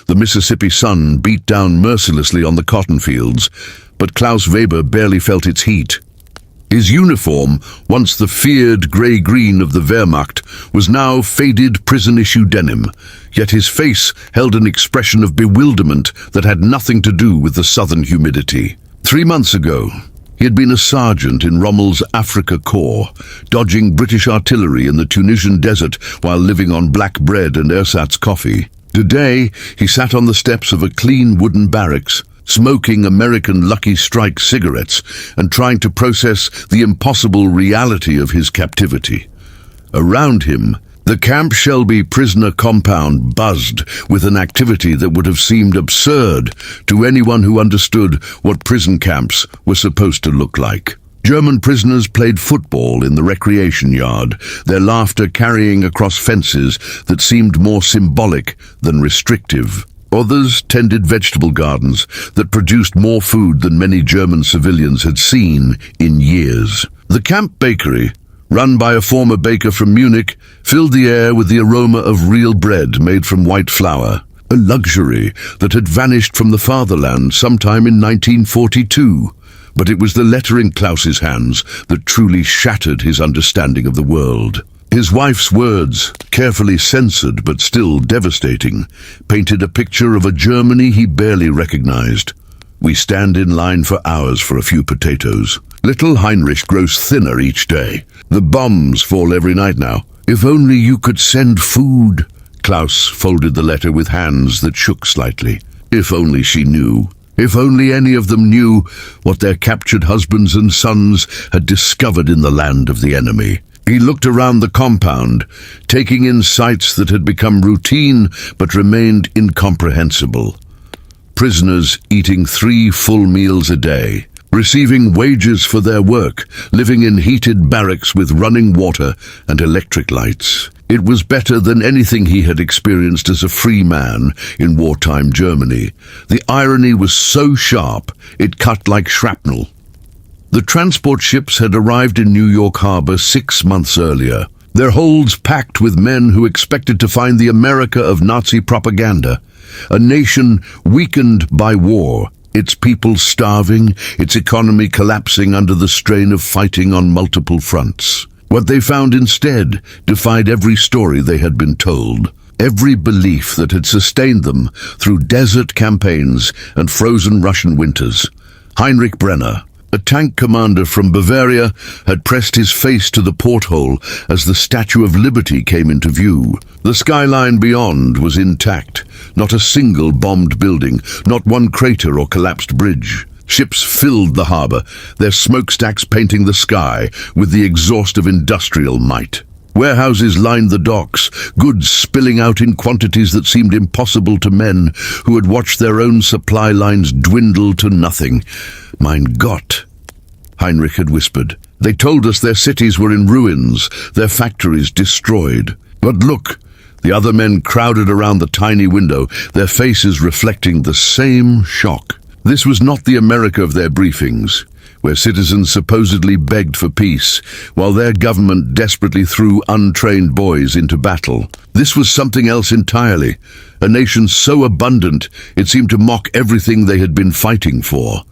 The Mississippi sun beat down mercilessly on the cotton fields, but Klaus Weber barely felt its heat. His uniform, once the feared grey-green of the Wehrmacht, was now faded prison-issue denim, yet his face held an expression of bewilderment that had nothing to do with the southern humidity. 3 months ago, he had been a sergeant in Rommel's Afrika Corps, dodging British artillery in the Tunisian desert while living on black bread and ersatz coffee. Today, he sat on the steps of a clean wooden barracks, smoking American Lucky Strike cigarettes and trying to process the impossible reality of his captivity. Around him, the Camp Shelby prisoner compound buzzed with an activity that would have seemed absurd to anyone who understood what prison camps were supposed to look like. German prisoners played football in the recreation yard, their laughter carrying across fences that seemed more symbolic than restrictive. Others tended vegetable gardens that produced more food than many German civilians had seen in years. The camp bakery, run by a former baker from Munich, filled the air with the aroma of real bread made from white flour, a luxury that had vanished from the fatherland sometime in 1942. But it was the letter in Klaus's hands that truly shattered his understanding of the world. His wife's words, carefully censored but still devastating, painted a picture of a Germany he barely recognized. We stand in line for hours for a few potatoes. Little Heinrich grows thinner each day. The bombs fall every night now. If only you could send food. Klaus folded the letter with hands that shook slightly. If only she knew. If only any of them knew what their captured husbands and sons had discovered in the land of the enemy. He looked around the compound, taking in sights that had become routine but remained incomprehensible. Prisoners eating 3 full meals a day, receiving wages for their work, living in heated barracks with running water and electric lights. It was better than anything he had experienced as a free man in wartime Germany. The irony was so sharp, it cut like shrapnel. The transport ships had arrived in New York Harbor 6 months earlier, their holds packed with men who expected to find the America of Nazi propaganda, a nation weakened by war, its people starving, its economy collapsing under the strain of fighting on multiple fronts. What they found instead defied every story they had been told, every belief that had sustained them through desert campaigns and frozen Russian winters. Heinrich Brenner, a tank commander from Bavaria, had pressed his face to the porthole as the Statue of Liberty came into view. The skyline beyond was intact, not a single bombed building, not one crater or collapsed bridge. Ships filled the harbor, their smokestacks painting the sky with the exhaust of industrial might. Warehouses lined the docks, goods spilling out in quantities that seemed impossible to men who had watched their own supply lines dwindle to nothing. "Mein Gott," Heinrich had whispered. "They told us their cities were in ruins, their factories destroyed. But look," the other men crowded around the tiny window, their faces reflecting the same shock. This was not the America of their briefings, where citizens supposedly begged for peace, while their government desperately threw untrained boys into battle. This was something else entirely, a nation so abundant it seemed to mock everything they had been fighting for.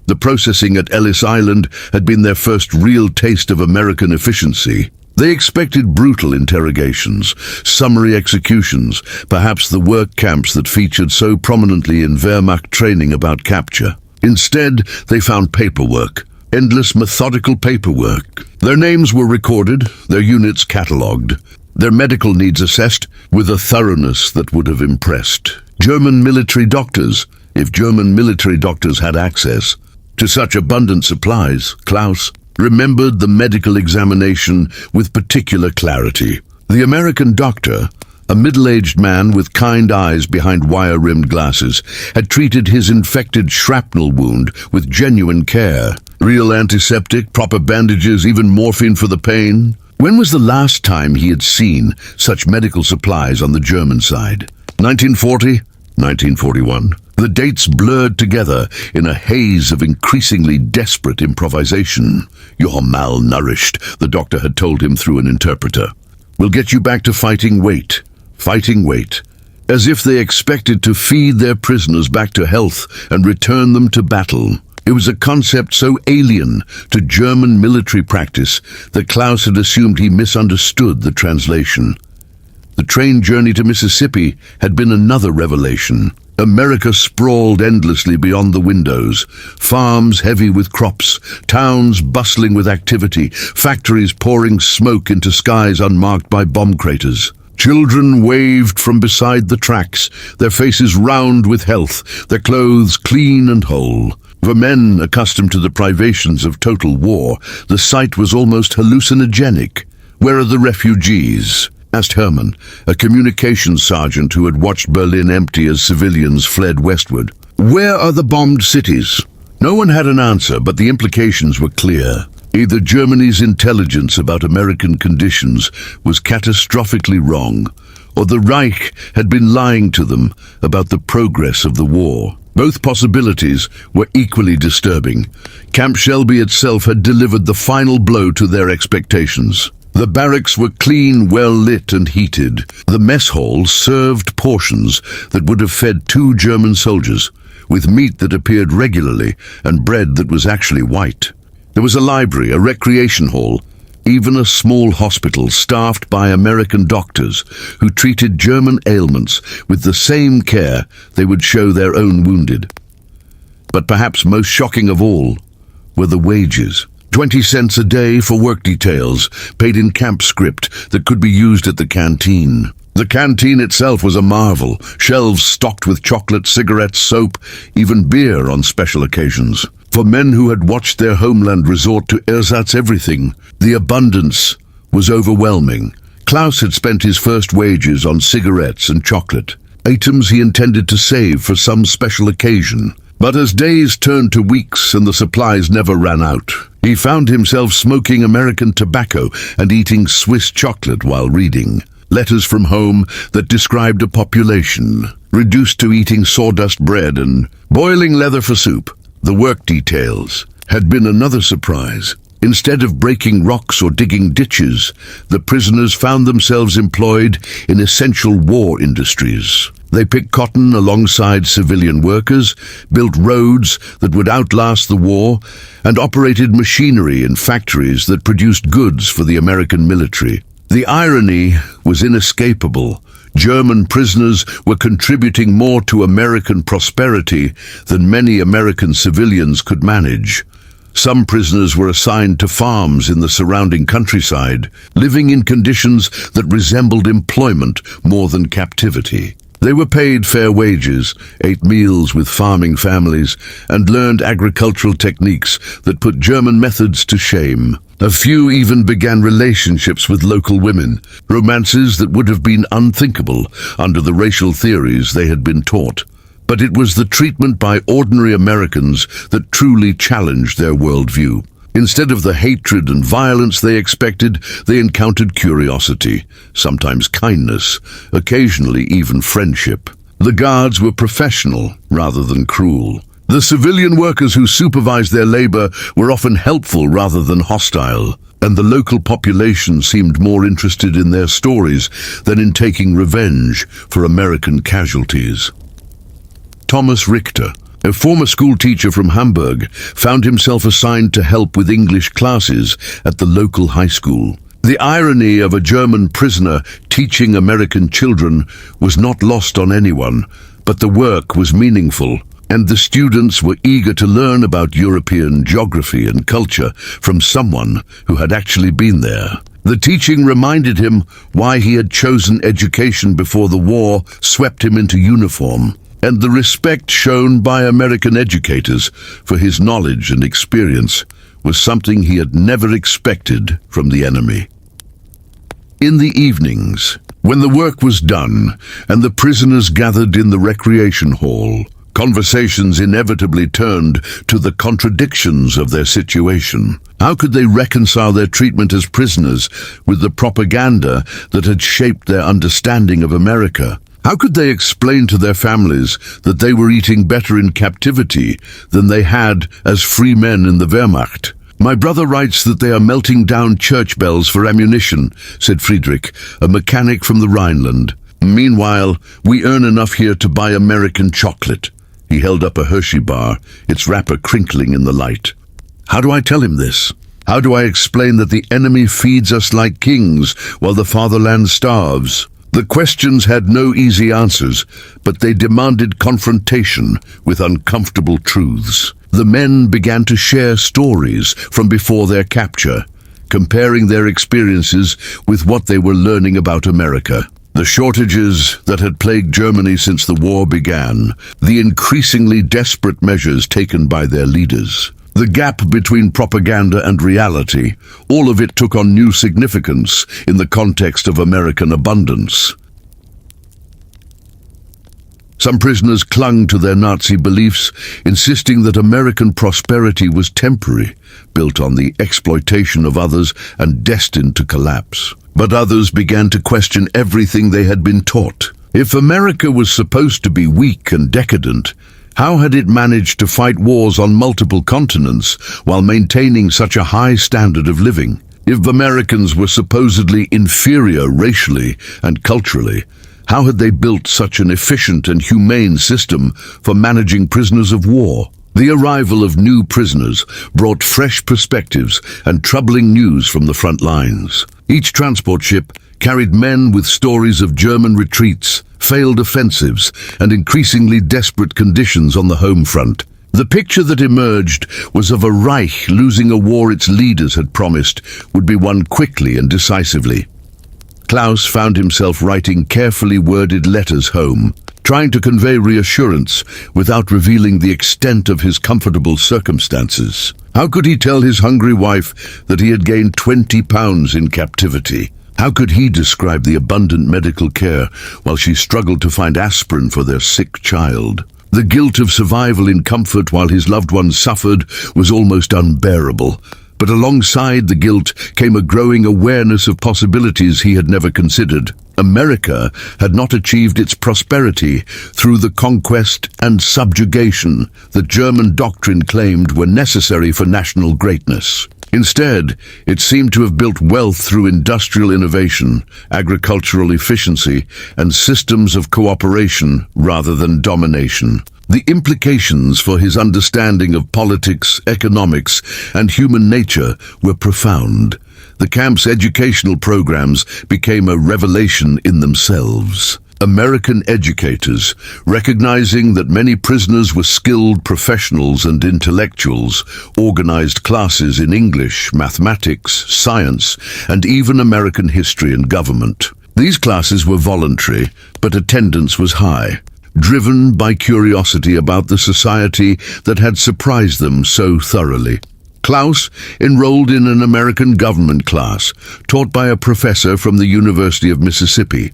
The processing at Ellis Island had been their first real taste of American efficiency. They expected brutal interrogations, summary executions, perhaps the work camps that featured so prominently in Wehrmacht training about capture. Instead, they found paperwork, endless methodical paperwork. Their names were recorded, their units catalogued, their medical needs assessed with a thoroughness that would have impressed German military doctors, if German military doctors had access to such abundant supplies. Klaus remembered the medical examination with particular clarity. The American doctor, a middle-aged man with kind eyes behind wire-rimmed glasses, had treated his infected shrapnel wound with genuine care. Real antiseptic, proper bandages, even morphine for the pain. When was the last time he had seen such medical supplies on the German side? 1940? 1941? The dates blurred together in a haze of increasingly desperate improvisation. "You're malnourished," the doctor had told him through an interpreter. "We'll get you back to fighting weight. Fighting weight. as if they expected to feed their prisoners back to health and return them to battle. It was a concept so alien to German military practice that Klaus had assumed he misunderstood the translation. The train journey to Mississippi had been another revelation. America sprawled endlessly beyond the windows, farms heavy with crops, towns bustling with activity, factories pouring smoke into skies unmarked by bomb craters. Children waved from beside the tracks, their faces round with health, their clothes clean and whole. For men accustomed to the privations of total war, the sight was almost hallucinogenic. "Where are the refugees?" asked Hermann, a communications sergeant who had watched Berlin empty as civilians fled westward. "Where are the bombed cities?" No one had an answer, but the implications were clear. Either Germany's intelligence about American conditions was catastrophically wrong, or the Reich had been lying to them about the progress of the war. Both possibilities were equally disturbing. Camp Shelby itself had delivered the final blow to their expectations. The barracks were clean, well-lit and heated. The mess hall served portions that would have fed 2 German soldiers, with meat that appeared regularly and bread that was actually white. There was a library, a recreation hall, even a small hospital staffed by American doctors who treated German ailments with the same care they would show their own wounded. But perhaps most shocking of all were the wages. 20 cents a day for work details, paid in camp script that could be used at the canteen. The canteen itself was a marvel, shelves stocked with chocolate, cigarettes, soap, even beer on special occasions. For men who had watched their homeland resort to ersatz everything, the abundance was overwhelming. Klaus had spent his first wages on cigarettes and chocolate, items he intended to save for some special occasion. But as days turned to weeks and the supplies never ran out, he found himself smoking American tobacco and eating Swiss chocolate while reading. Letters from home that described a population reduced to eating sawdust bread and boiling leather for soup. The work details had been another surprise. Instead of breaking rocks or digging ditches, the prisoners found themselves employed in essential war industries. They picked cotton alongside civilian workers, built roads that would outlast the war, and operated machinery in factories that produced goods for the American military. The irony was inescapable. German prisoners were contributing more to American prosperity than many American civilians could manage. Some prisoners were assigned to farms in the surrounding countryside, living in conditions that resembled employment more than captivity. They were paid fair wages, ate meals with farming families, and learned agricultural techniques that put German methods to shame. A few even began relationships with local women, romances that would have been unthinkable under the racial theories they had been taught. But it was the treatment by ordinary Americans that truly challenged their worldview. Instead of the hatred and violence they expected, they encountered curiosity, sometimes kindness, occasionally even friendship. The guards were professional rather than cruel. The civilian workers who supervised their labor were often helpful rather than hostile, and the local population seemed more interested in their stories than in taking revenge for American casualties. Thomas Richter, a former school teacher from Hamburg, found himself assigned to help with English classes at the local high school. The irony of a German prisoner teaching American children was not lost on anyone, but the work was meaningful, and the students were eager to learn about European geography and culture from someone who had actually been there. The teaching reminded him why he had chosen education before the war swept him into uniform, and the respect shown by American educators for his knowledge and experience was something he had never expected from the enemy. In the evenings, when the work was done and the prisoners gathered in the recreation hall, conversations inevitably turned to the contradictions of their situation. How could they reconcile their treatment as prisoners with the propaganda that had shaped their understanding of America? How could they explain to their families that they were eating better in captivity than they had as free men in the Wehrmacht? "My brother writes that they are melting down church bells for ammunition," said Friedrich, a mechanic from the Rhineland. Meanwhile, we earn enough here to buy American chocolate. He held up a Hershey bar, its wrapper crinkling in the light. How do I tell him this? How do I explain that the enemy feeds us like kings while the fatherland starves? The questions had no easy answers, but they demanded confrontation with uncomfortable truths. The men began to share stories from before their capture, comparing their experiences with what they were learning about America. The shortages that had plagued Germany since the war began, the increasingly desperate measures taken by their leaders, the gap between propaganda and reality, all of it took on new significance in the context of American abundance. Some prisoners clung to their Nazi beliefs, insisting that American prosperity was temporary, built on the exploitation of others and destined to collapse. But others began to question everything they had been taught. If America was supposed to be weak and decadent, how had it managed to fight wars on multiple continents while maintaining such a high standard of living? If Americans were supposedly inferior racially and culturally, how had they built such an efficient and humane system for managing prisoners of war? The arrival of new prisoners brought fresh perspectives and troubling news from the front lines. Each transport ship carried men with stories of German retreats, failed offensives, and increasingly desperate conditions on the home front. The picture that emerged was of a Reich losing a war its leaders had promised would be won quickly and decisively. Klaus found himself writing carefully worded letters home, trying to convey reassurance without revealing the extent of his comfortable circumstances. How could he tell his hungry wife that he had gained 20 pounds in captivity? How could he describe the abundant medical care while she struggled to find aspirin for their sick child? The guilt of survival in comfort while his loved ones suffered was almost unbearable. But alongside the guilt came a growing awareness of possibilities he had never considered. America had not achieved its prosperity through the conquest and subjugation that German doctrine claimed were necessary for national greatness. Instead, it seemed to have built wealth through industrial innovation, agricultural efficiency, and systems of cooperation rather than domination. The implications for his understanding of politics, economics, and human nature were profound. The camp's educational programs became a revelation in themselves. American educators, recognizing that many prisoners were skilled professionals and intellectuals, organized classes in English, mathematics, science, and even American history and government. These classes were voluntary, but attendance was high, driven by curiosity about the society that had surprised them so thoroughly. Klaus enrolled in an American government class, taught by a professor from the University of Mississippi.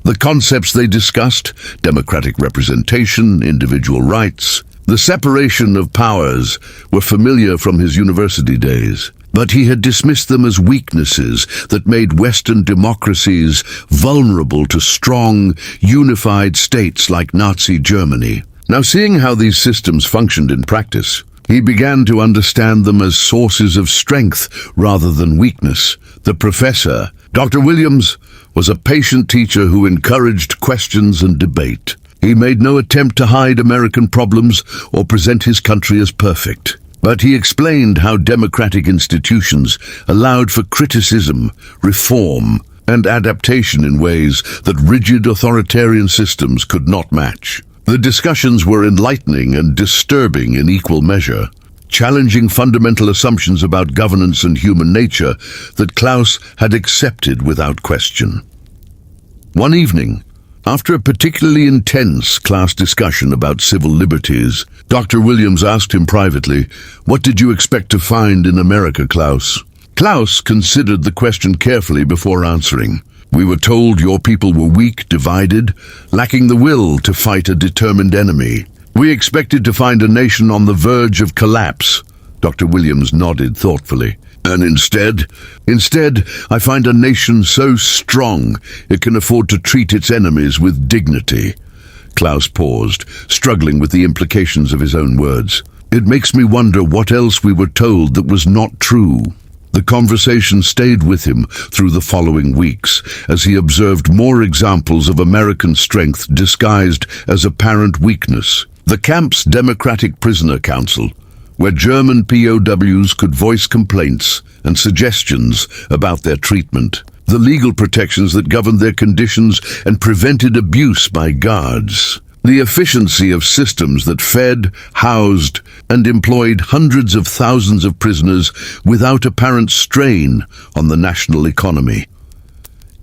The concepts they discussed, democratic representation, individual rights, the separation of powers, were familiar from his university days. But he had dismissed them as weaknesses that made Western democracies vulnerable to strong, unified states like Nazi Germany. Now, seeing how these systems functioned in practice, he began to understand them as sources of strength rather than weakness. The professor, Dr. Williams, was a patient teacher who encouraged questions and debate. He made no attempt to hide American problems or present his country as perfect. But he explained how democratic institutions allowed for criticism, reform, and adaptation in ways that rigid authoritarian systems could not match. The discussions were enlightening and disturbing in equal measure, challenging fundamental assumptions about governance and human nature that Klaus had accepted without question. One evening, after a particularly intense class discussion about civil liberties, Dr. Williams asked him privately, "What did you expect to find in America, Klaus?" Klaus considered the question carefully before answering. "We were told your people were weak, divided, lacking the will to fight a determined enemy. We expected to find a nation on the verge of collapse." Dr. Williams nodded thoughtfully. "And instead, I find a nation so strong it can afford to treat its enemies with dignity." Klaus paused, struggling with the implications of his own words. "It makes me wonder what else we were told that was not true." The conversation stayed with him through the following weeks as he observed more examples of American strength disguised as apparent weakness. The camp's Democratic Prisoner Council, where German POWs could voice complaints and suggestions about their treatment. The legal protections that governed their conditions and prevented abuse by guards. The efficiency of systems that fed, housed, and employed hundreds of thousands of prisoners without apparent strain on the national economy.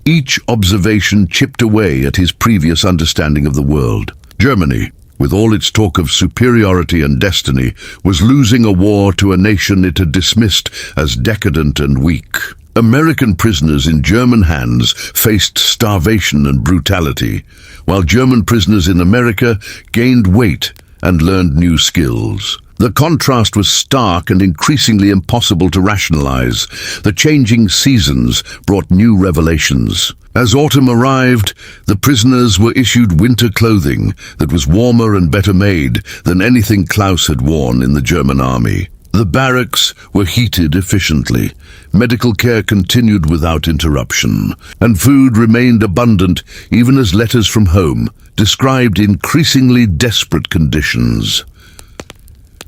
Each observation chipped away at his previous understanding of the world. Germany, with all its talk of superiority and destiny, was losing a war to a nation it had dismissed as decadent and weak. American prisoners in German hands faced starvation and brutality, while German prisoners in America gained weight and learned new skills. The contrast was stark and increasingly impossible to rationalize. The changing seasons brought new revelations. As autumn arrived, the prisoners were issued winter clothing that was warmer and better made than anything Klaus had worn in the German army. The barracks were heated efficiently, medical care continued without interruption, and food remained abundant even as letters from home described increasingly desperate conditions.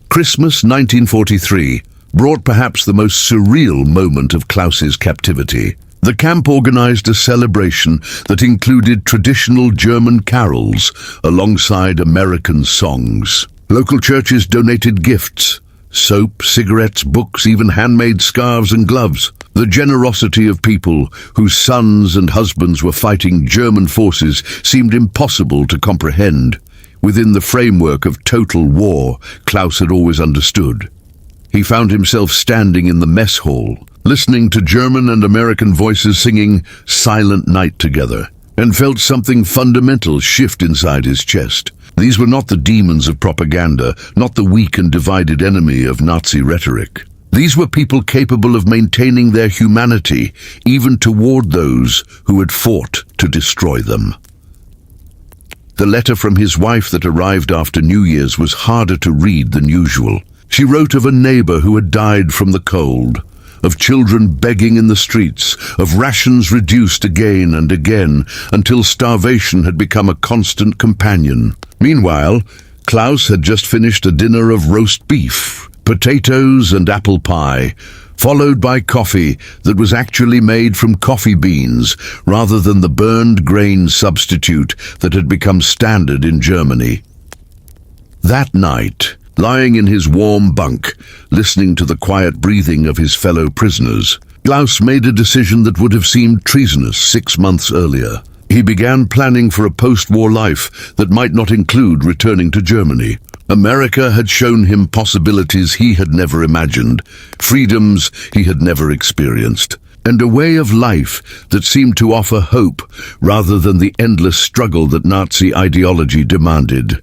Christmas 1943 brought perhaps the most surreal moment of Klaus's captivity. The camp organized a celebration that included traditional German carols alongside American songs. Local churches donated gifts: soap, cigarettes, books, even handmade scarves and gloves. The generosity of people whose sons and husbands were fighting German forces seemed impossible to comprehend within the framework of total war Klaus had always understood. He found himself standing in the mess hall, listening to German and American voices singing Silent Night together, and felt something fundamental shift inside his chest. These were not the demons of propaganda, not the weak and divided enemy of Nazi rhetoric. These were people capable of maintaining their humanity, even toward those who had fought to destroy them. The letter from his wife that arrived after New Year's was harder to read than usual. She wrote of a neighbor who had died from the cold, of children begging in the streets, of rations reduced again and again until starvation had become a constant companion. Meanwhile, Klaus had just finished a dinner of roast beef, potatoes and apple pie, followed by coffee that was actually made from coffee beans rather than the burned grain substitute that had become standard in Germany. That night, lying in his warm bunk, listening to the quiet breathing of his fellow prisoners, Klaus made a decision that would have seemed treasonous 6 months earlier. He began planning for a post-war life that might not include returning to Germany. America had shown him possibilities he had never imagined, freedoms he had never experienced, and a way of life that seemed to offer hope rather than the endless struggle that Nazi ideology demanded.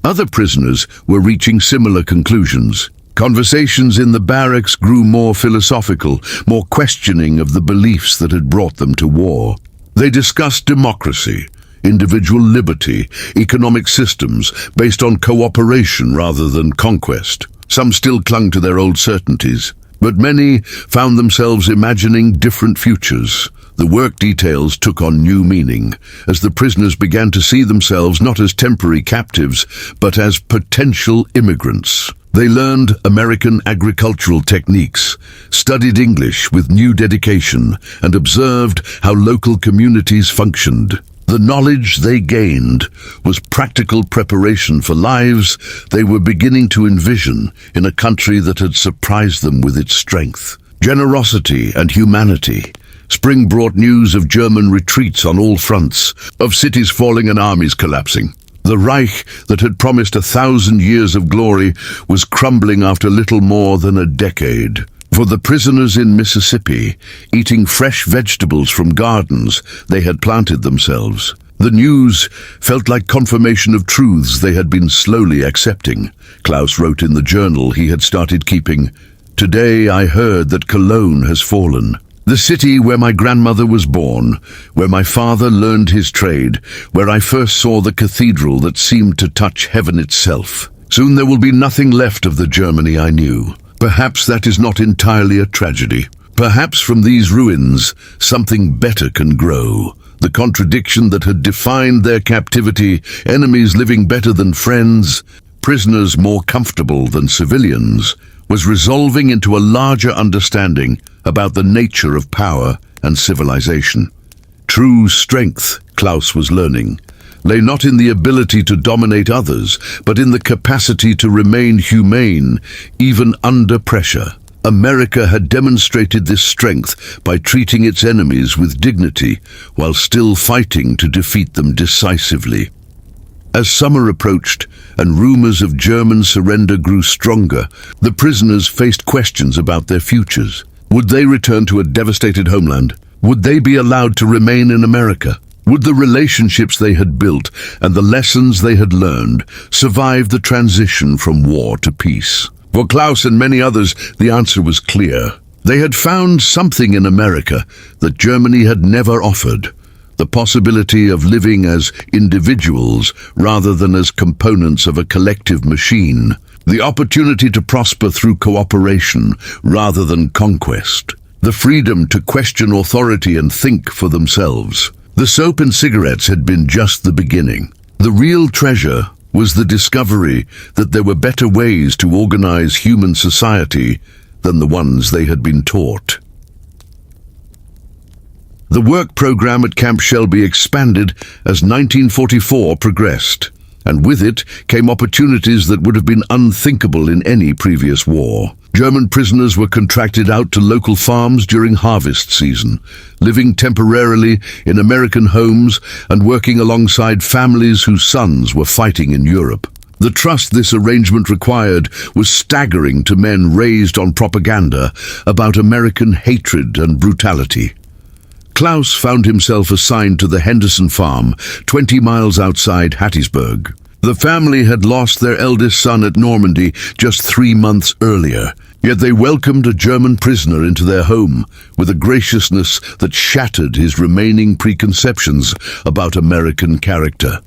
Other prisoners were reaching similar conclusions. Conversations in the barracks grew more philosophical, more questioning of the beliefs that had brought them to war. They discussed democracy, individual liberty, economic systems based on cooperation rather than conquest. Some still clung to their old certainties, but many found themselves imagining different futures. The work details took on new meaning as the prisoners began to see themselves not as temporary captives, but as potential immigrants. They learned American agricultural techniques, studied English with new dedication, and observed how local communities functioned. The knowledge they gained was practical preparation for lives they were beginning to envision in a country that had surprised them with its strength. Generosity and humanity. Spring brought news of German retreats on all fronts, of cities falling and armies collapsing. The Reich that had promised 1,000 years of glory was crumbling after little more than a decade. For the prisoners in Mississippi, eating fresh vegetables from gardens they had planted themselves, the news felt like confirmation of truths they had been slowly accepting. Klaus wrote in the journal he had started keeping, "Today I heard that Cologne has fallen. The city where my grandmother was born, where my father learned his trade, where I first saw the cathedral that seemed to touch heaven itself. Soon there will be nothing left of the Germany I knew. Perhaps that is not entirely a tragedy. Perhaps from these ruins, something better can grow. The contradiction that had defined their captivity, enemies living better than friends, prisoners more comfortable than civilians, was resolving into a larger understanding about the nature of power and civilization. True strength, Klaus was learning, lay not in the ability to dominate others, but in the capacity to remain humane, even under pressure. America had demonstrated this strength by treating its enemies with dignity, while still fighting to defeat them decisively. As summer approached and rumors of German surrender grew stronger, the prisoners faced questions about their futures. Would they return to a devastated homeland? Would they be allowed to remain in America? Would the relationships they had built and the lessons they had learned survive the transition from war to peace? For Klaus and many others, the answer was clear. They had found something in America that Germany had never offered: the possibility of living as individuals rather than as components of a collective machine, the opportunity to prosper through cooperation rather than conquest, the freedom to question authority and think for themselves. The soap and cigarettes had been just the beginning. The real treasure was the discovery that there were better ways to organize human society than the ones they had been taught. The work program at Camp Shelby expanded as 1944 progressed, and with it came opportunities that would have been unthinkable in any previous war. German prisoners were contracted out to local farms during harvest season, living temporarily in American homes and working alongside families whose sons were fighting in Europe. The trust this arrangement required was staggering to men raised on propaganda about American hatred and brutality. Klaus found himself assigned to the Henderson farm, 20 miles outside Hattiesburg. The family had lost their eldest son at Normandy just 3 months earlier, yet they welcomed a German prisoner into their home with a graciousness that shattered his remaining preconceptions about American character.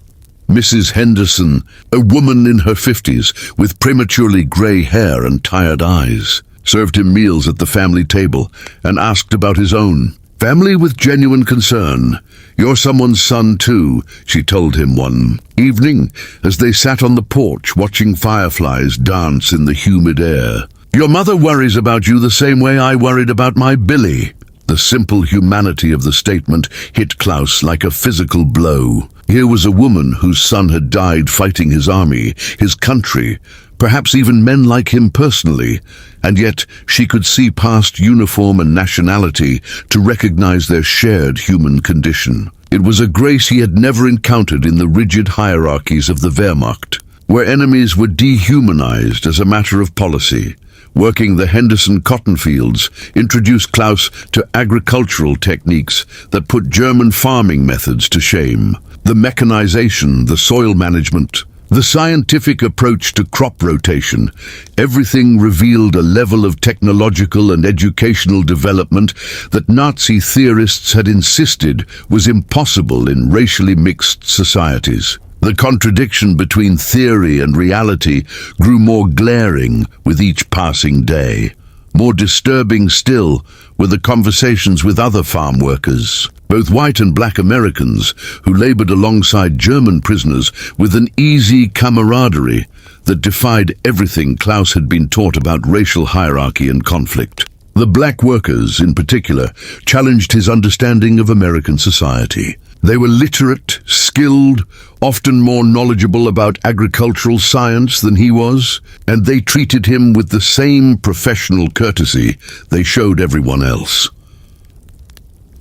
Mrs. Henderson, a woman in her 50s with prematurely grey hair and tired eyes, served him meals at the family table and asked about his own family with genuine concern. "You're someone's son too," she told him one evening as they sat on the porch watching fireflies dance in the humid air. "Your mother worries about you the same way I worried about my Billy." The simple humanity of the statement hit Klaus like a physical blow. Here was a woman whose son had died fighting his army, his country, perhaps even men like him personally, and yet she could see past uniform and nationality to recognize their shared human condition. It was a grace he had never encountered in the rigid hierarchies of the Wehrmacht, where enemies were dehumanized as a matter of policy. Working the Henderson cotton fields introduced Klaus to agricultural techniques that put German farming methods to shame. The mechanization, the soil management, the scientific approach to crop rotation, everything revealed a level of technological and educational development that Nazi theorists had insisted was impossible in racially mixed societies. The contradiction between theory and reality grew more glaring with each passing day. More disturbing still were the conversations with other farm workers, both white and black Americans, who labored alongside German prisoners with an easy camaraderie that defied everything Klaus had been taught about racial hierarchy and conflict. The black workers, in particular, challenged his understanding of American society. They were literate, skilled, often more knowledgeable about agricultural science than he was, and they treated him with the same professional courtesy they showed everyone else.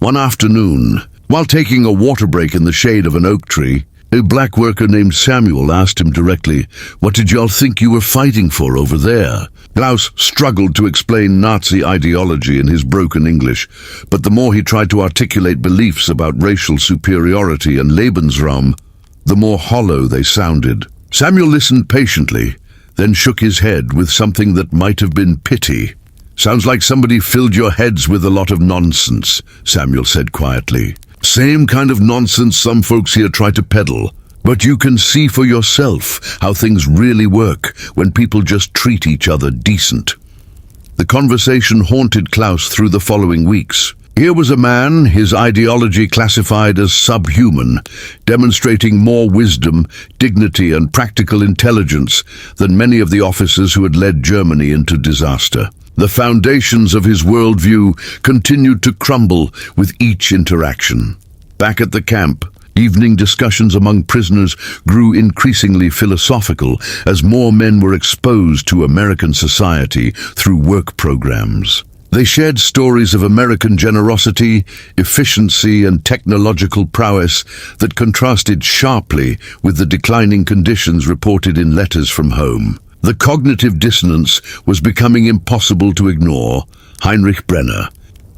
One afternoon, while taking a water break in the shade of an oak tree, a black worker named Samuel asked him directly, "What did y'all think you were fighting for over there?" Klaus struggled to explain Nazi ideology in his broken English, but the more he tried to articulate beliefs about racial superiority and Lebensraum, the more hollow they sounded. Samuel listened patiently, then shook his head with something that might have been pity. "Sounds like somebody filled your heads with a lot of nonsense," Samuel said quietly. "Same kind of nonsense some folks here try to peddle. But you can see for yourself how things really work when people just treat each other decent." The conversation haunted Klaus through the following weeks. Here was a man, his ideology classified as subhuman, demonstrating more wisdom, dignity and practical intelligence than many of the officers who had led Germany into disaster. The foundations of his worldview continued to crumble with each interaction. Back at the camp, evening discussions among prisoners grew increasingly philosophical as more men were exposed to American society through work programs. They shared stories of American generosity, efficiency and technological prowess that contrasted sharply with the declining conditions reported in letters from home. The cognitive dissonance was becoming impossible to ignore. Heinrich Brenner,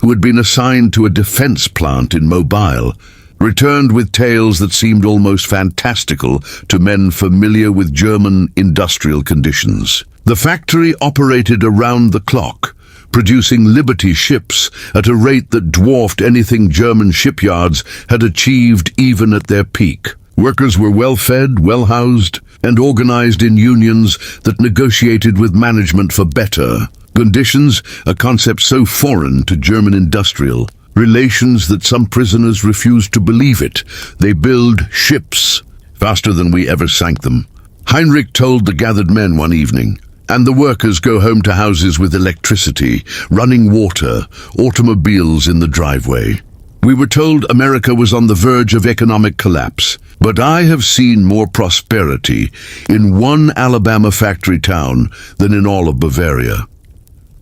who had been assigned to a defense plant in Mobile, returned with tales that seemed almost fantastical to men familiar with German industrial conditions. The factory operated around the clock, producing Liberty ships at a rate that dwarfed anything German shipyards had achieved even at their peak. Workers were well-fed, well-housed, and organized in unions that negotiated with management for better conditions, a concept so foreign to German industrial relations that some prisoners refused to believe it. They build ships faster than we ever sank them, Heinrich told the gathered men one evening. And the workers go home to houses with electricity, running water, automobiles in the driveway. We were told America was on the verge of economic collapse, but I have seen more prosperity in one Alabama factory town than in all of Bavaria.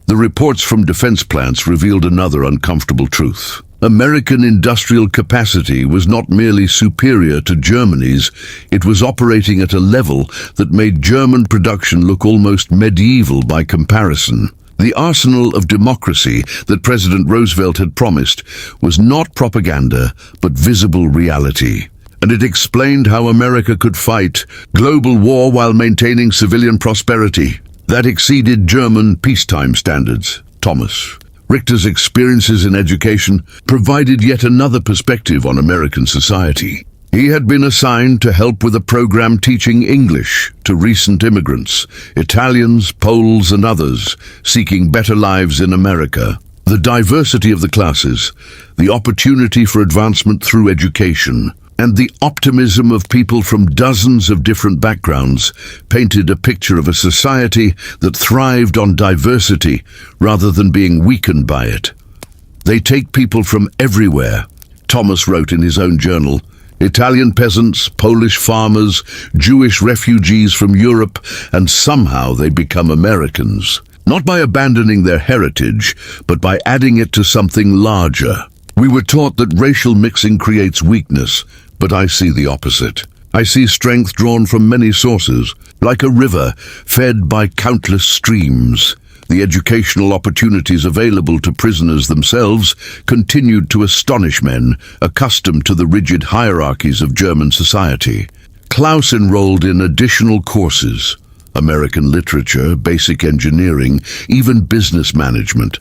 The reports from defense plants revealed another uncomfortable truth. American industrial capacity was not merely superior to Germany's, it was operating at a level that made German production look almost medieval by comparison. The arsenal of democracy that President Roosevelt had promised was not propaganda, but visible reality. And it explained how America could fight global war while maintaining civilian prosperity. That exceeded German peacetime standards. Thomas Richter's experiences in education provided yet another perspective on American society. He had been assigned to help with a program teaching English to recent immigrants, Italians, Poles and others, seeking better lives in America. The diversity of the classes, the opportunity for advancement through education, and the optimism of people from dozens of different backgrounds painted a picture of a society that thrived on diversity rather than being weakened by it. They take people from everywhere, Thomas wrote in his own journal. Italian peasants, Polish farmers, Jewish refugees from Europe, and somehow they become Americans. Not by abandoning their heritage, but by adding it to something larger. We were taught that racial mixing creates weakness, but I see the opposite. I see strength drawn from many sources, like a river fed by countless streams. The educational opportunities available to prisoners themselves continued to astonish men accustomed to the rigid hierarchies of German society. Klaus enrolled in additional courses: American literature, basic engineering, even business management.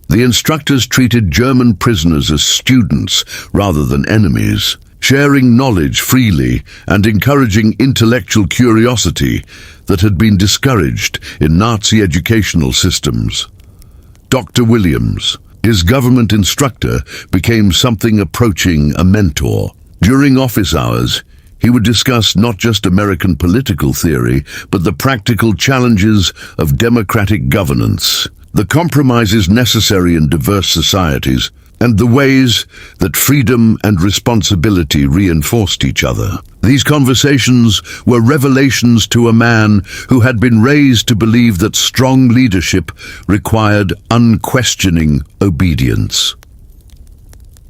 The instructors treated German prisoners as students rather than enemies, sharing knowledge freely and encouraging intellectual curiosity that had been discouraged in Nazi educational systems. Dr. Williams, his government instructor, became something approaching a mentor. During office hours, he would discuss not just American political theory, but the practical challenges of democratic governance, the compromises necessary in diverse societies, and the ways that freedom and responsibility reinforced each other. These conversations were revelations to a man who had been raised to believe that strong leadership required unquestioning obedience.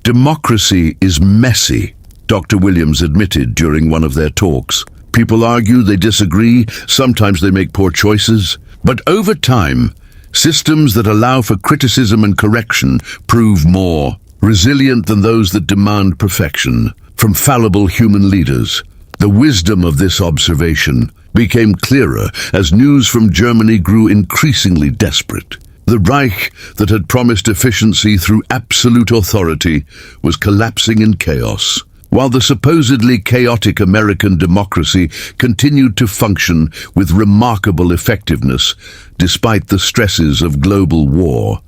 Democracy is messy, Dr. Williams admitted during one of their talks. People argue, they disagree, sometimes they make poor choices, but over time, systems that allow for criticism and correction prove more resilient than those that demand perfection from fallible human leaders. The wisdom of this observation became clearer as news from Germany grew increasingly desperate. The Reich that had promised efficiency through absolute authority was collapsing in chaos. while the supposedly chaotic American democracy continued to function with remarkable effectiveness despite the stresses of global war.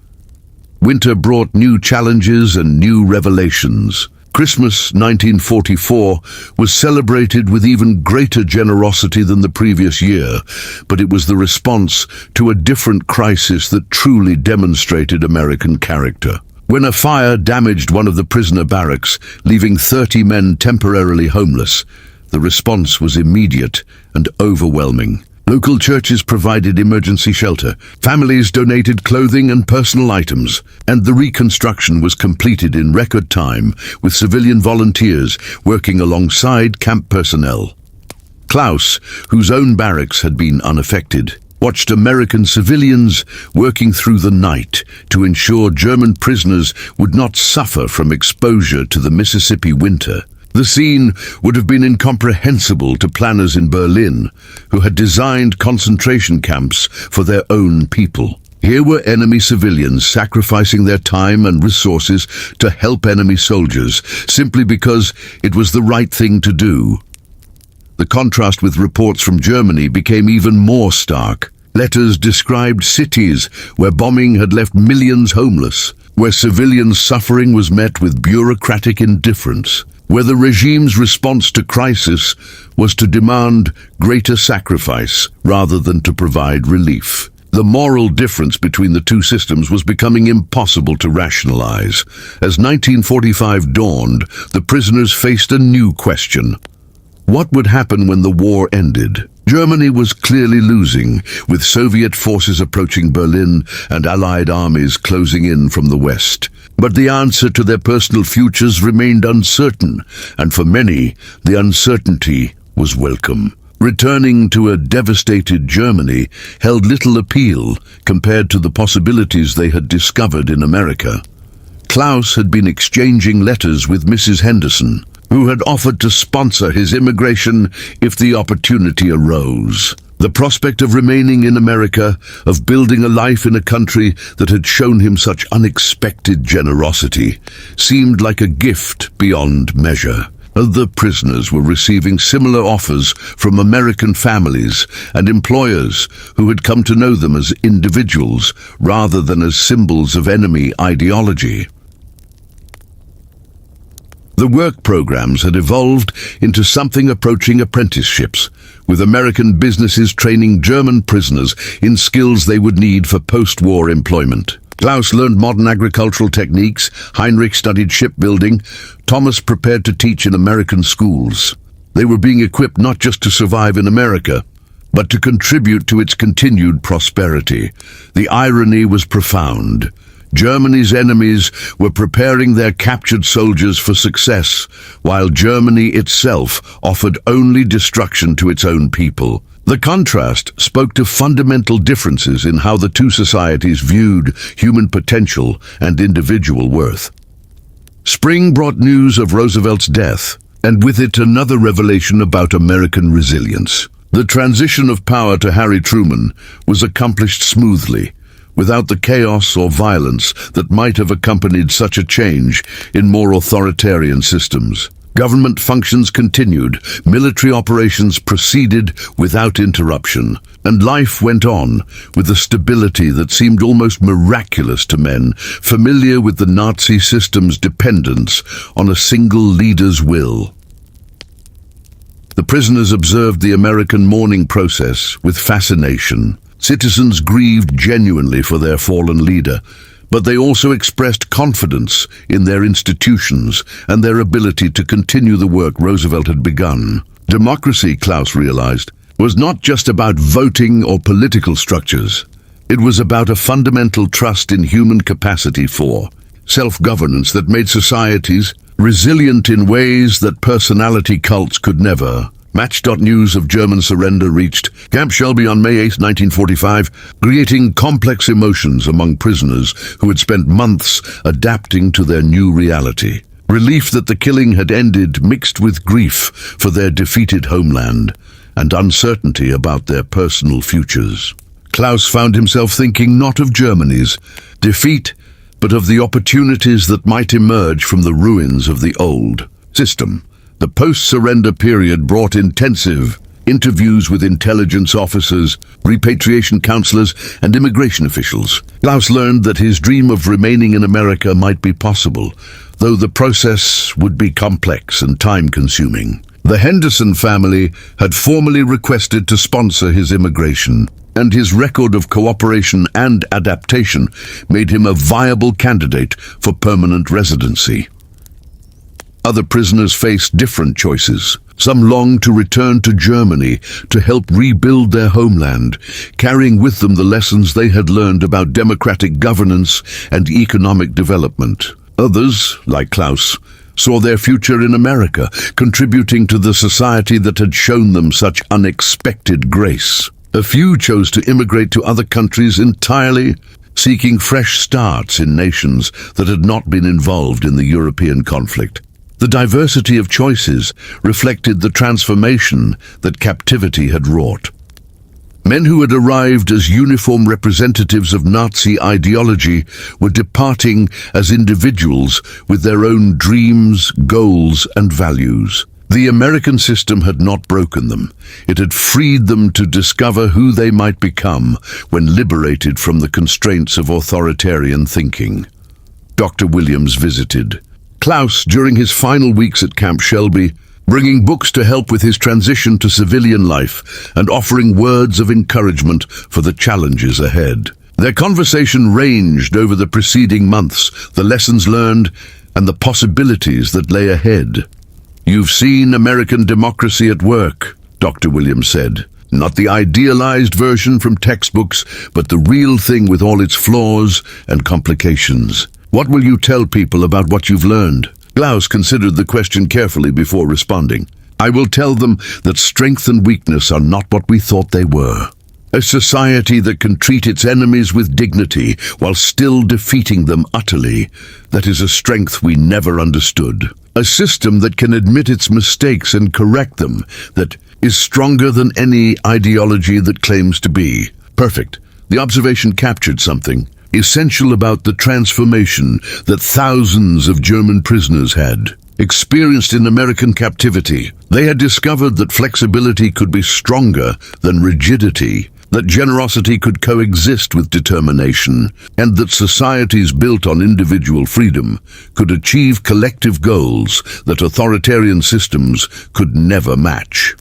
Winter brought new challenges and new revelations. Christmas 1944 was celebrated with even greater generosity than the previous year, but it was the response to a different crisis that truly demonstrated American character. When a fire damaged one of the prisoner barracks, leaving 30 men temporarily homeless, the response was immediate and overwhelming. Local churches provided emergency shelter, families donated clothing and personal items, and the reconstruction was completed in record time with civilian volunteers working alongside camp personnel. Klaus, whose own barracks had been unaffected, watched American civilians working through the night to ensure German prisoners would not suffer from exposure to the Mississippi winter. The scene would have been incomprehensible to planners in Berlin, who had designed concentration camps for their own people. Here were enemy civilians sacrificing their time and resources to help enemy soldiers, simply because it was the right thing to do. The contrast with reports from Germany became even more stark. Letters described cities where bombing had left millions homeless, where civilian suffering was met with bureaucratic indifference, where the regime's response to crisis was to demand greater sacrifice rather than to provide relief. The moral difference between the two systems was becoming impossible to rationalize. As 1945 dawned, the prisoners faced a new question. What would happen when the war ended? Germany was clearly losing, with Soviet forces approaching Berlin and Allied armies closing in from the west. But the answer to their personal futures remained uncertain, and for many, the uncertainty was welcome. Returning to a devastated Germany held little appeal compared to the possibilities they had discovered in America. Klaus had been exchanging letters with Mrs. Henderson, who had offered to sponsor his immigration if the opportunity arose. The prospect of remaining in America, of building a life in a country that had shown him such unexpected generosity, seemed like a gift beyond measure. Other prisoners were receiving similar offers from American families and employers who had come to know them as individuals rather than as symbols of enemy ideology. The work programs had evolved into something approaching apprenticeships, with American businesses training German prisoners in skills they would need for post-war employment. Klaus learned modern agricultural techniques, Heinrich studied shipbuilding, Thomas prepared to teach in American schools. They were being equipped not just to survive in America, but to contribute to its continued prosperity. The irony was profound. Germany's enemies were preparing their captured soldiers for success, while Germany itself offered only destruction to its own people. The contrast spoke to fundamental differences in how the two societies viewed human potential and individual worth. Spring brought news of Roosevelt's death, and with it another revelation about American resilience. The transition of power to Harry Truman was accomplished smoothly, without the chaos or violence that might have accompanied such a change in more authoritarian systems. Government functions continued, military operations proceeded without interruption, and life went on with a stability that seemed almost miraculous to men familiar with the Nazi system's dependence on a single leader's will. The prisoners observed the American mourning process with fascination. Citizens grieved genuinely for their fallen leader, but they also expressed confidence in their institutions and their ability to continue the work Roosevelt had begun. Democracy, Klaus realized, was not just about voting or political structures. It was about a fundamental trust in human capacity for self-governance that made societies resilient in ways that personality cults could never. News of German surrender reached Camp Shelby on May 8, 1945, creating complex emotions among prisoners who had spent months adapting to their new reality. Relief that the killing had ended mixed with grief for their defeated homeland and uncertainty about their personal futures. Klaus found himself thinking not of Germany's defeat, but of the opportunities that might emerge from the ruins of the old system. The post-surrender period brought intensive interviews with intelligence officers, repatriation counselors, and immigration officials. Klaus learned that his dream of remaining in America might be possible, though the process would be complex and time-consuming. The Henderson family had formally requested to sponsor his immigration, and his record of cooperation and adaptation made him a viable candidate for permanent residency. Other prisoners faced different choices. Some longed to return to Germany to help rebuild their homeland, carrying with them the lessons they had learned about democratic governance and economic development. Others, like Klaus, saw their future in America, contributing to the society that had shown them such unexpected grace. A few chose to immigrate to other countries entirely, seeking fresh starts in nations that had not been involved in the European conflict. The diversity of choices reflected the transformation that captivity had wrought. Men who had arrived as uniform representatives of Nazi ideology were departing as individuals with their own dreams, goals, and values. The American system had not broken them. It had freed them to discover who they might become when liberated from the constraints of authoritarian thinking. Dr. Williams visited Klaus during his final weeks at Camp Shelby, bringing books to help with his transition to civilian life and offering words of encouragement for the challenges ahead. Their conversation ranged over the preceding months, the lessons learned, and the possibilities that lay ahead. "You've seen American democracy at work," Dr. Williams said. "Not the idealized version from textbooks, but the real thing with all its flaws and complications. What will you tell people about what you've learned?" Klaus considered the question carefully before responding. "I will tell them that strength and weakness are not what we thought they were. A society that can treat its enemies with dignity while still defeating them utterly, that is a strength we never understood. A system that can admit its mistakes and correct them, that is stronger than any ideology that claims to be." Perfect. The observation captured something essential about the transformation that thousands of German prisoners had experienced in American captivity. They had discovered that flexibility could be stronger than rigidity, that generosity could coexist with determination, and that societies built on individual freedom could achieve collective goals that authoritarian systems could never match.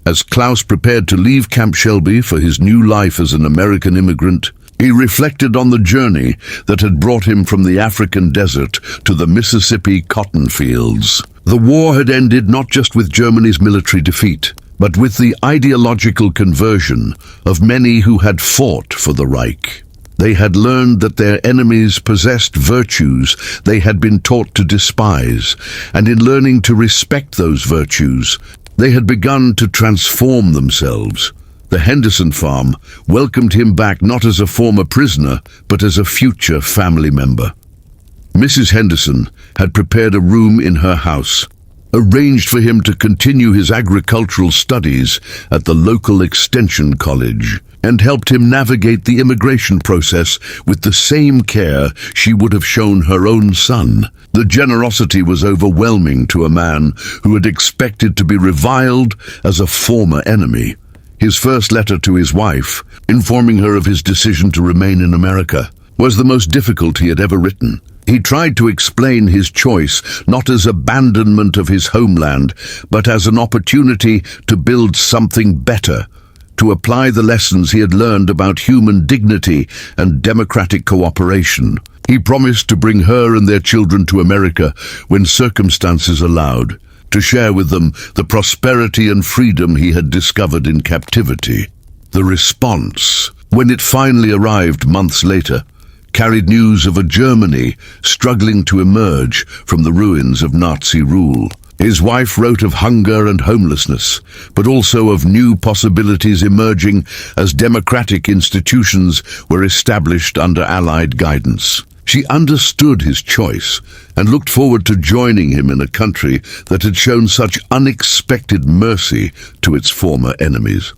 As Klaus prepared to leave Camp Shelby for his new life as an American immigrant, he reflected on the journey that had brought him from the African desert to the Mississippi cotton fields. The war had ended not just with Germany's military defeat, but with the ideological conversion of many who had fought for the Reich. They had learned that their enemies possessed virtues they had been taught to despise, and in learning to respect those virtues, they had begun to transform themselves. The Henderson farm welcomed him back not as a former prisoner, but as a future family member. Mrs. Henderson had prepared a room in her house, arranged for him to continue his agricultural studies at the local extension college, and helped him navigate the immigration process with the same care she would have shown her own son. The generosity was overwhelming to a man who had expected to be reviled as a former enemy. His first letter to his wife, informing her of his decision to remain in America, was the most difficult he had ever written. He tried to explain his choice not as abandonment of his homeland, but as an opportunity to build something better, to apply the lessons he had learned about human dignity and democratic cooperation. He promised to bring her and their children to America when circumstances allowed, to share with them the prosperity and freedom he had discovered in captivity. The response, when it finally arrived months later, carried news of a Germany struggling to emerge from the ruins of Nazi rule. His wife wrote of hunger and homelessness, but also of new possibilities emerging as democratic institutions were established under Allied guidance. She understood his choice and looked forward to joining him in a country that had shown such unexpected mercy to its former enemies.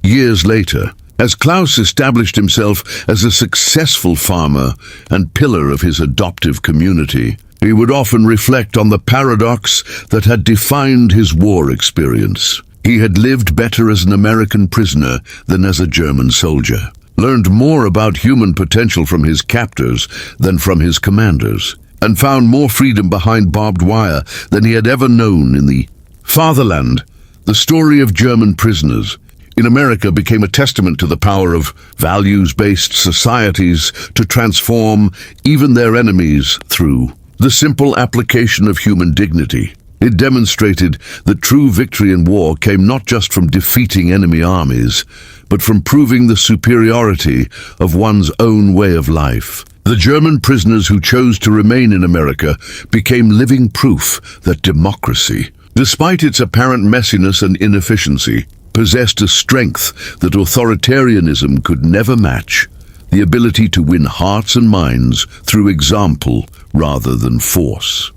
Years later, as Klaus established himself as a successful farmer and pillar of his adoptive community, He would often reflect on the paradox that had defined his war experience. He had lived better as an American prisoner than as a German soldier, learned more about human potential from his captors than from his commanders, and found more freedom behind barbed wire than he had ever known in the fatherland. The story of German prisoners in America became a testament to the power of values-based societies to transform even their enemies through the simple application of human dignity. It demonstrated that true victory in war came not just from defeating enemy armies, but from proving the superiority of one's own way of life. The German prisoners who chose to remain in America became living proof that democracy, despite its apparent messiness and inefficiency, possessed a strength that authoritarianism could never match: the ability to win hearts and minds through example rather than force.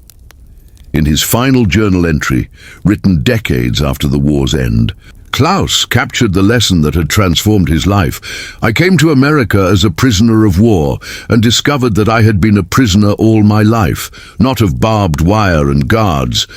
In his final journal entry, written decades after the war's end, Klaus captured the lesson that had transformed his life. "I came to America as a prisoner of war and discovered that I had been a prisoner all my life, not of barbed wire and guards,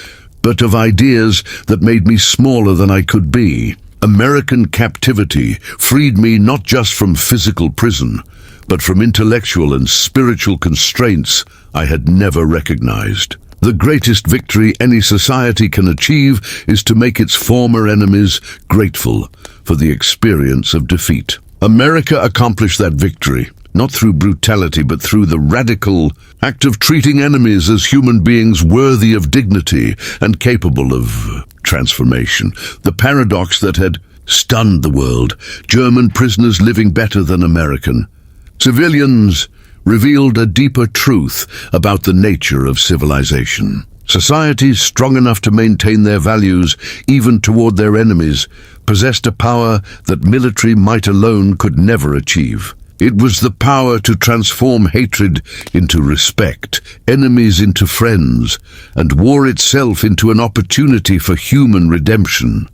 but of ideas that made me smaller than I could be. American captivity freed me not just from physical prison, but from intellectual and spiritual constraints I had never recognized. The greatest victory any society can achieve is to make its former enemies grateful for the experience of defeat." America accomplished that victory, not through brutality, but through the radical act of treating enemies as human beings worthy of dignity and capable of transformation. The paradox that had stunned the world, German prisoners living better than American civilians, revealed a deeper truth about the nature of civilization. Societies strong enough to maintain their values, even toward their enemies, possessed a power that military might alone could never achieve. It was the power to transform hatred into respect, enemies into friends, and war itself into an opportunity for human redemption.